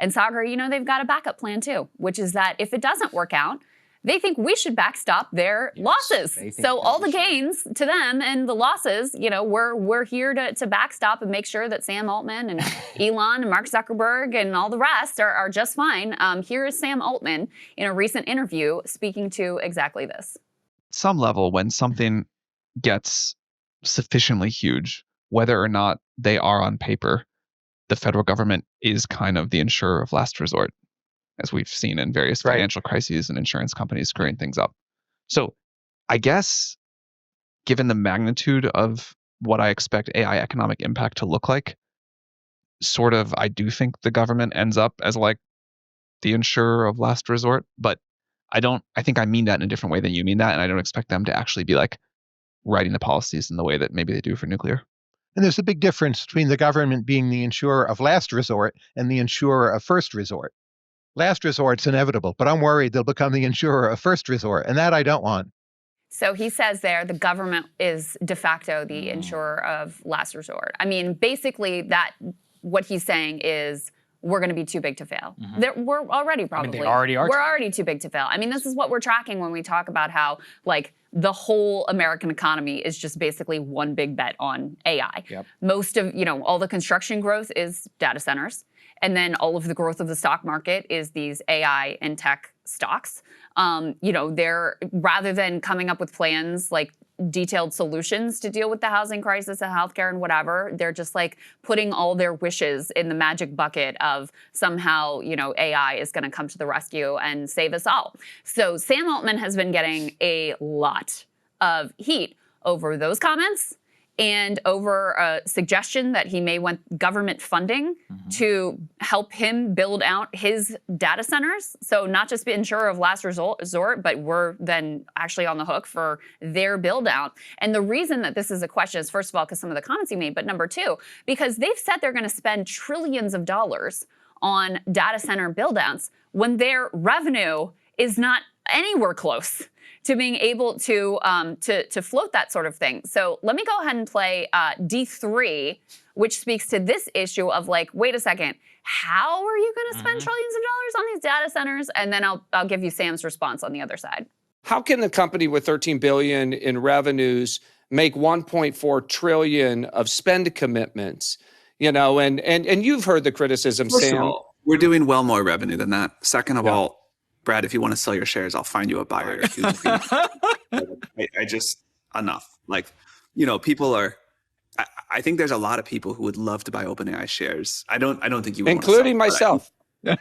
And Saagar, they've got a backup plan too, which is that if it doesn't work out, they think we should backstop their losses. So all the gains to them and the losses, we're here to backstop and make sure that Sam Altman and Elon and Mark Zuckerberg and all the rest are just fine. Here is Sam Altman in a recent interview speaking to exactly this. Some level, when something gets sufficiently huge, whether or not they are on paper, the federal government is kind of the insurer of last resort, as we've seen in various financial crises and insurance companies screwing things up. So I guess, given the magnitude of what I expect AI economic impact to look like, I do think the government ends up as like the insurer of last resort, but I think I mean that in a different way than you mean that, and I don't expect them to actually be like writing the policies in the way that maybe they do for nuclear. And there's a big difference between the government being the insurer of last resort and the insurer of first resort. Last resort's inevitable, but I'm worried they'll become the insurer of first resort, and that I don't want. So he says there the government is de facto the insurer of last resort. I mean, basically what he's saying is we're going to be too big to fail. We're already probably. They already are. We're already too big to fail. I mean, this is what we're tracking when we talk about how the whole American economy is just basically one big bet on AI. Yep. Most of, all the construction growth is data centers. And then all of the growth of the stock market is these AI and tech stocks. They're, rather than coming up with plans like detailed solutions to deal with the housing crisis and healthcare and whatever, they're just like putting all their wishes in the magic bucket of somehow, AI is going to come to the rescue and save us all. So Sam Altman has been getting a lot of heat over those comments and over a suggestion that he may want government funding to help him build out his data centers. So not just be insurer of last resort, but we're then actually on the hook for their build out. And the reason that this is a question is, first of all, because some of the comments he made, but number two, because they've said they're going to spend trillions of dollars on data center build outs when their revenue is not anywhere close to being able to float that sort of thing. So let me go ahead and play D3, which speaks to this issue of wait a second, how are you going to spend trillions of dollars on these data centers? And then I'll give you Sam's response on the other side. How can the company with $13 billion in revenues make $1.4 trillion of spend commitments? And you've heard the criticism, First Sam. of all, we're doing well more revenue than that. Second of all, Brad, if you want to sell your shares, I'll find you a buyer. I just, enough. People are, I think there's a lot of people who would love to buy OpenAI shares. I don't think you would. Including myself.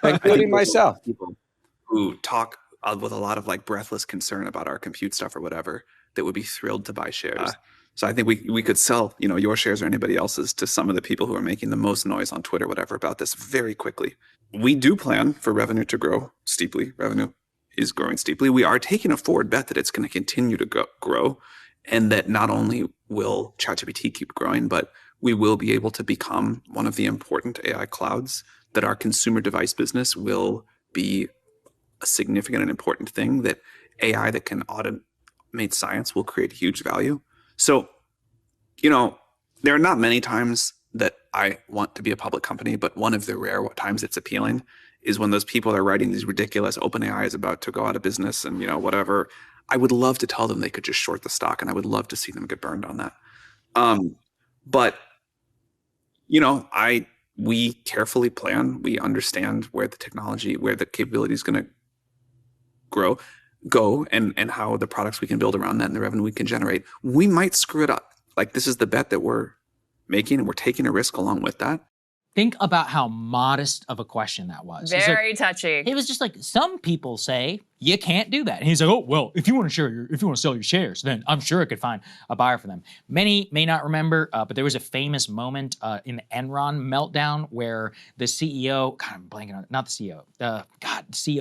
Including myself. People who talk with a lot of breathless concern about our compute stuff or whatever that would be thrilled to buy shares. So I think we could sell, your shares or anybody else's to some of the people who are making the most noise on Twitter, whatever, about this very quickly. We do plan for revenue to grow steeply. Revenue is growing steeply. We are taking a forward bet that it's going to continue to grow, and that not only will ChatGPT keep growing, but we will be able to become one of the important AI clouds, that our consumer device business will be a significant and important thing, that AI that can automate science will create huge value. So, there are not many times that I want to be a public company, but one of the rare times it's appealing is when those people are writing these ridiculous OpenAI is about to go out of business and, whatever. I would love to tell them they could just short the stock, and I would love to see them get burned on that. But, we carefully plan. We understand where the technology, where the capability is going to go, and how the products we can build around that and the revenue we can generate. We might screw it up. This is the bet that we're making, and we're taking a risk along with that. Think about how modest of a question that was. Very touchy. It was just some people say you can't do that. And he's like, oh, well, if you want to sell your shares, then I'm sure I could find a buyer for them. Many may not remember, but there was a famous moment in the Enron meltdown where the CEO, God, I'm blanking on it, not the CEO, the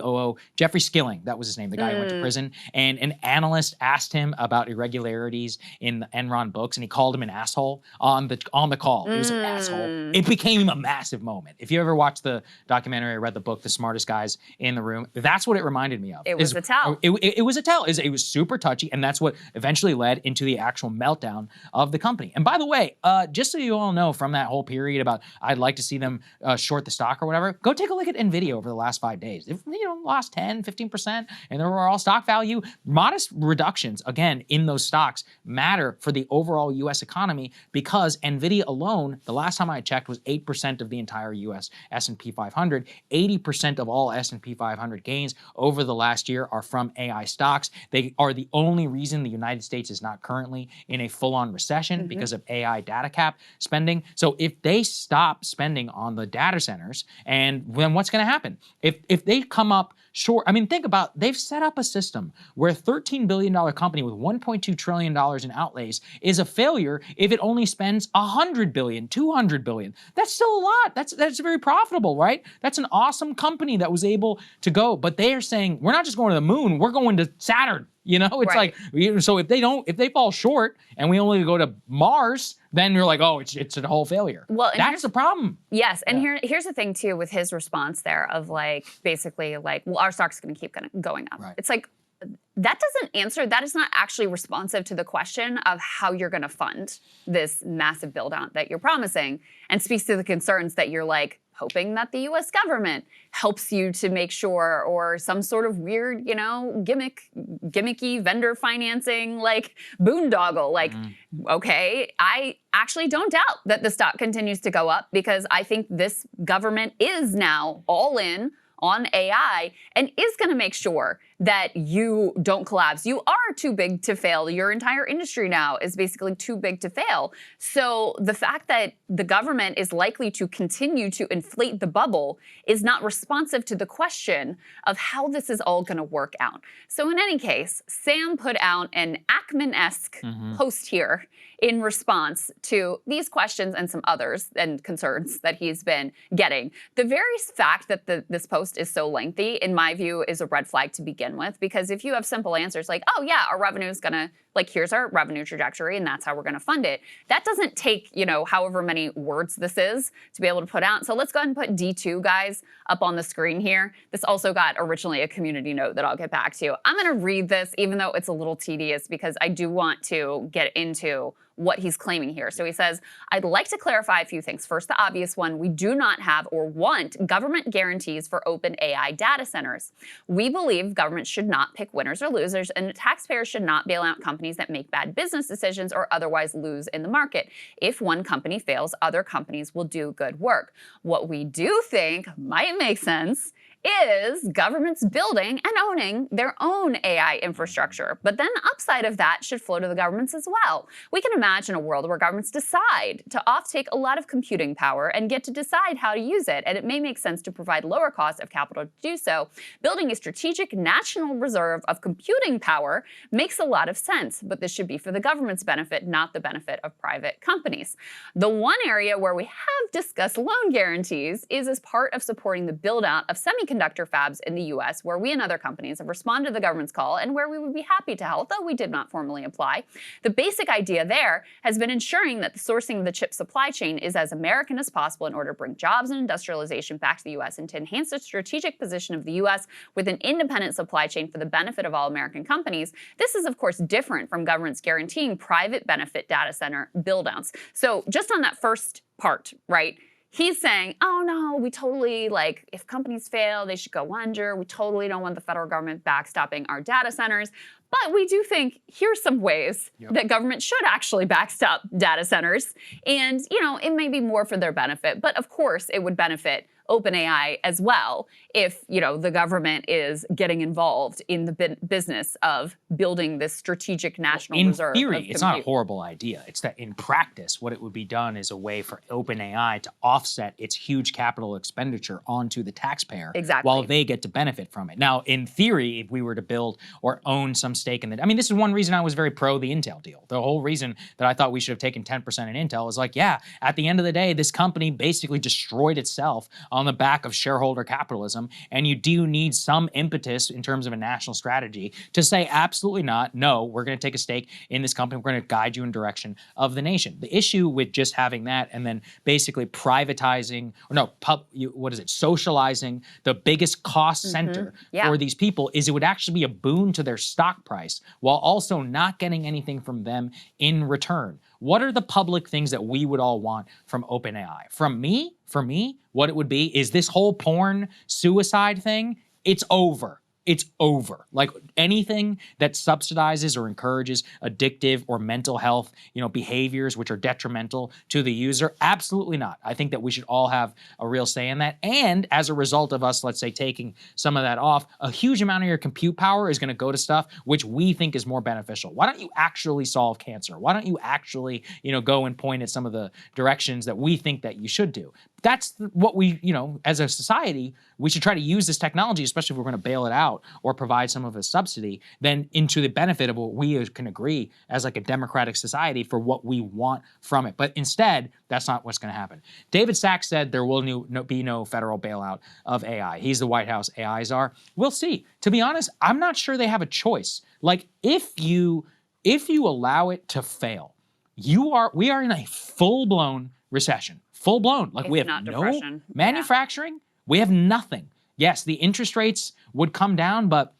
COO, Jeffrey Skilling, that was his name, the guy who went to prison. And an analyst asked him about irregularities in the Enron books, and he called him an asshole on the call. He was an asshole. It became a massive moment. If you ever watched the documentary or read the book, The Smartest Guys in the Room, that's what it reminded me of. It was a tell. It was a tell. It was super touchy, and that's what eventually led into the actual meltdown of the company. And by the way, just so you all know from that whole period about I'd like to see them short the stock or whatever, go take a look at NVIDIA over the last 5 days. They've lost 10, 15%, and their overall stock value. Modest reductions, again, in those stocks matter for the overall U.S. economy because NVIDIA alone, the last time I checked, was 8% of the entire U.S. S&P 500. 80% of all S&P 500 gains over the last year are from AI stocks. They are the only reason the United States is not currently in a full-on recession because of AI data cap spending. So if they stop spending on the data centers, and then what's going to happen? If they come up short, I mean, think about, they've set up a system where a $13 billion company with $1.2 trillion in outlays is a failure if it only spends $100 billion, $200 billion. That's still a lot. That's very profitable, right? That's an awesome company that was able to go, but they are saying, we're not just going to the moon, we're going to Saturn. It's Right. like, so if they fall short and we only go to Mars, then you're like, oh, it's a whole failure. Well, and that's the problem. Yes, and here's the thing too with his response there of like basically like, well, our stock's going to keep going up. Right. It's like that doesn't answer. That is not actually responsive to the question of how you're going to fund this massive build out that you're promising, and speaks to the concerns that you're like hoping that the U.S. government helps you to make sure, or some sort of weird, gimmicky vendor financing, like boondoggle. Like, okay, I actually don't doubt that the stock continues to go up because I think this government is now all in on AI and is going to make sure that you don't collapse. You are too big to fail. Your entire industry now is basically too big to fail. So the fact that the government is likely to continue to inflate the bubble is not responsive to the question of how this is all going to work out. So in any case, Sam put out an Ackman-esque post here in response to these questions and some others and concerns that he's been getting. The very fact that this post is so lengthy, in my view, is a red flag to begin with, because if you have simple answers like, oh yeah, our revenue is gonna, like, here's our revenue trajectory and that's how we're gonna fund it, that doesn't take, however many words this is to be able to put out. So let's go ahead and put D2, guys, up on the screen here. This also got originally a community note that I'll get back to. I'm gonna read this, even though it's a little tedious, because I do want to get into what he's claiming here. So he says, I'd like to clarify a few things. First, the obvious one, we do not have or want government guarantees for open AI data centers. We believe governments should not pick winners or losers, and taxpayers should not bail out companies that make bad business decisions or otherwise lose in the market. If one company fails, other companies will do good work. What we do think might make sense is governments building and owning their own AI infrastructure. But then the upside of that should flow to the governments as well. We can imagine a world where governments decide to offtake a lot of computing power and get to decide how to use it, and it may make sense to provide lower cost of capital to do so. Building a strategic national reserve of computing power makes a lot of sense, but this should be for the government's benefit, not the benefit of private companies. The one area where we have discussed loan guarantees is as part of supporting the build-out of semiconductor fabs in the US, where we and other companies have responded to the government's call and where we would be happy to help, though we did not formally apply. The basic idea there has been ensuring that the sourcing of the chip supply chain is as American as possible in order to bring jobs and industrialization back to the US and to enhance the strategic position of the US with an independent supply chain for the benefit of all American companies. This is, of course, different from governments guaranteeing private benefit data center build-outs. So just on that first part, right? He's saying, oh no, we totally, like, if companies fail, they should go under. We totally don't want the federal government backstopping our data centers. But we do think here's some ways that government should actually backstop data centers. And, it may be more for their benefit, but of course it would benefit OpenAI as well if, the government is getting involved in the business of building this strategic national reserve. In theory, it's not a horrible idea. It's that in practice, what it would be done is a way for OpenAI to offset its huge capital expenditure onto the taxpayer while they get to benefit from it. Now, in theory, if we were to build or own some stake in it, this is one reason I was very pro the Intel deal. The whole reason that I thought we should have taken 10% in Intel is like, yeah, at the end of the day, this company basically destroyed itself on the back of shareholder capitalism, and you do need some impetus in terms of a national strategy to say absolutely not, no, we're going to take a stake in this company, we're going to guide you in direction of the nation. The issue with just having that and then basically privatizing, or no, socializing the biggest cost center for these people is it would actually be a boon to their stock price while also not getting anything from them in return. What are the public things that we would all want from OpenAI? For me, what it would be is this whole porn suicide thing, it's over. It's over. Like anything that subsidizes or encourages addictive or mental health, behaviors which are detrimental to the user, absolutely not. I think that we should all have a real say in that. And as a result of us, let's say, taking some of that off, a huge amount of your compute power is going to go to stuff which we think is more beneficial. Why don't you actually solve cancer? Why don't you actually, go and point at some of the directions that we think that you should do? That's what we, as a society, we should try to use this technology, especially if we're going to bail it out or provide some of a subsidy, then into the benefit of what we can agree as like a democratic society for what we want from it. But instead, that's not what's going to happen. David Sachs said there will be no federal bailout of AI. He's the White House AI czar. We'll see. To be honest, I'm not sure they have a choice. Like if you allow it to fail, we are in a full-blown recession. Full-blown. Like we have no manufacturing. We have nothing. Yes, the interest rates would come down, but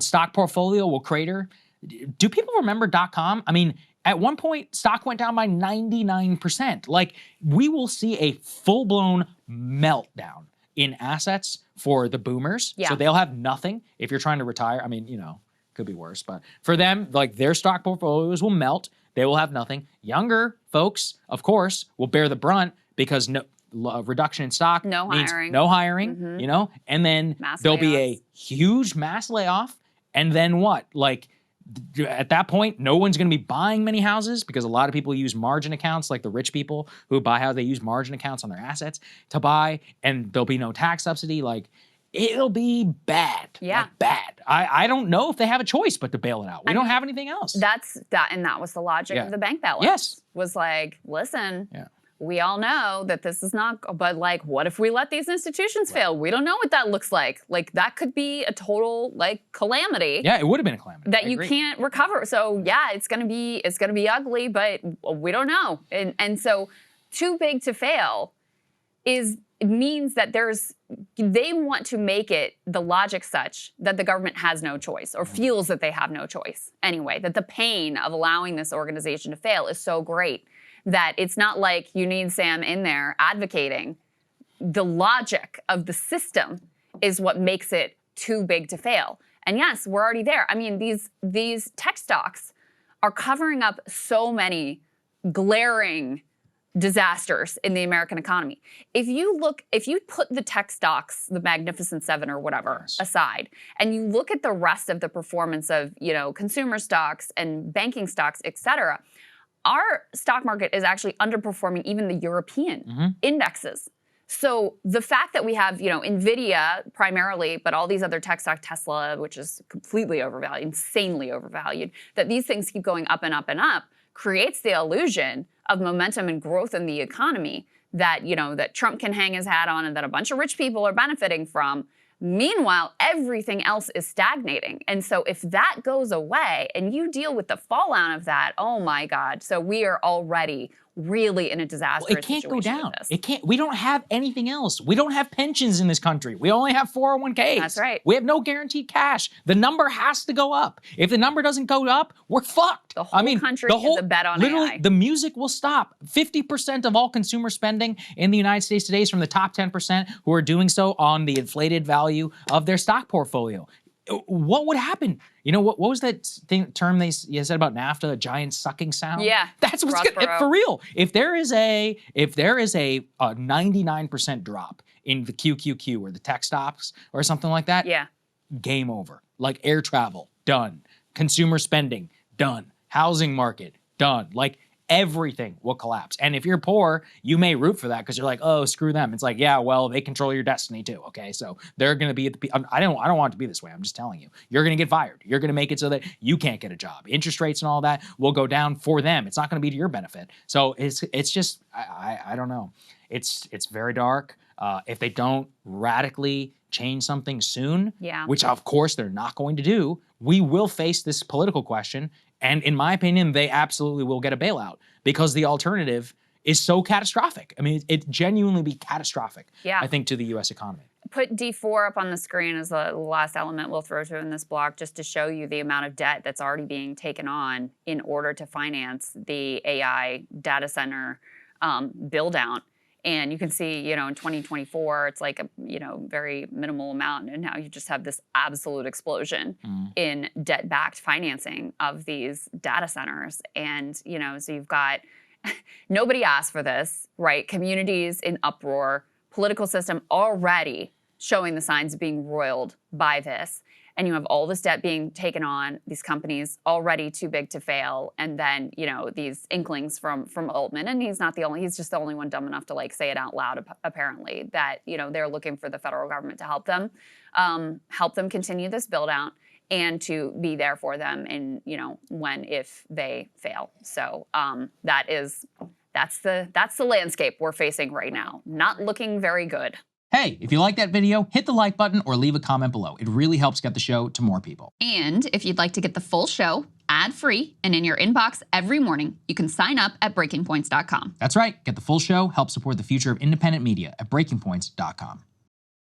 stock portfolio will crater. Do people remember .com? At one point, stock went down by 99%. Like we will see a full-blown meltdown in assets for the boomers. Yeah. So they'll have nothing if you're trying to retire. Could be worse, but for them, like their stock portfolios will melt. They will have nothing. Younger folks, of course, will bear the brunt because reduction in stock means no hiring, and then there'll be a huge mass layoff. And then what? Like at that point, no one's going to be buying many houses because a lot of people use margin accounts, like the rich people who buy houses, they use margin accounts on their assets to buy, and there'll be no tax subsidy. Like it'll be bad. Yeah. Like bad. I don't know if they have a choice but to bail it out. We don't have anything else. And that was the logic of the bank bailout. Yes. Was like, listen, we all know that this is not, but like, what if we let these institutions fail? We don't know what that looks like. Like that could be a total calamity. Yeah, it would have been a calamity. That you can't recover. So yeah, it's gonna be ugly, but we don't know. And so too big to fail it means that they want to make it the logic such that the government has no choice or feels that they have no choice anyway, that the pain of allowing this organization to fail is so great that it's not like you need Sam in there advocating. The logic of the system is what makes it too big to fail. And yes, we're already there. These tech stocks are covering up so many glaring disasters in the American economy. If you put the tech stocks, the Magnificent Seven or whatever, aside, and you look at the rest of the performance of, consumer stocks and banking stocks, et cetera, our stock market is actually underperforming even the European indexes. So the fact that we have, NVIDIA primarily, but all these other tech stocks, Tesla, which is completely overvalued, insanely overvalued, that these things keep going up and up and up, creates the illusion of momentum and growth in the economy that, that Trump can hang his hat on and that a bunch of rich people are benefiting from. Meanwhile, everything else is stagnating. And so if that goes away and you deal with the fallout of that, oh my God. So we are already really in a disastrous situation. It can't go down. It can't. We don't have anything else. We don't have pensions in this country. We only have 401ks. That's right. We have no guaranteed cash. The number has to go up. If the number doesn't go up, we're fucked. The whole country is a bet on AI. The music will stop. 50% of all consumer spending in the United States today is from the top 10% who are doing so on the inflated value of their stock portfolio. What would happen? What was that term you said about NAFTA, a giant sucking sound? Yeah. That's what's gonna, for real. If there is a 99% drop in the QQQ or the tech stocks or something like that, game over. Like air travel, done. Consumer spending, done. Housing market, done. Like everything will collapse. And if you're poor, you may root for that because you're like, oh, screw them. It's like, yeah, well, they control your destiny too. Okay, so they're going to be I don't want it to be this way. I'm just telling you. You're going to get fired. You're going to make it so that you can't get a job. Interest rates and all that will go down for them. It's not going to be to your benefit. So it's just I don't know. It's very dark. If they don't radically change something soon, Yeah. which of course they're not going to do, we will face this political question. And in my opinion, they absolutely will get a bailout because the alternative is so catastrophic. I mean, it genuinely be catastrophic, Yeah. I think, to the U.S. economy. Put D4 up on the screen as the last element we'll throw to in this block, just to show you the amount of debt that's already being taken on in order to finance the AI data center build out. And you can see, in 2024, it's like a, very minimal amount. And now you just have this absolute explosion in debt-backed financing of these data centers. And, so you've got, nobody asked for this, right? Communities in uproar, political system already showing the signs of being roiled by this. And you have all this debt being taken on, these companies already too big to fail. And then, these inklings from Altman, and he's just the only one dumb enough to say it out loud, apparently, that, they're looking for the federal government to help them continue this build out and to be there for them in, if they fail. So that's the landscape we're facing right now. Not looking very good. Hey, if you like that video, hit the like button or leave a comment below. It really helps get the show to more people. And if you'd like to get the full show ad-free and in your inbox every morning, you can sign up at breakingpoints.com. That's right. Get the full show, help support the future of independent media at breakingpoints.com.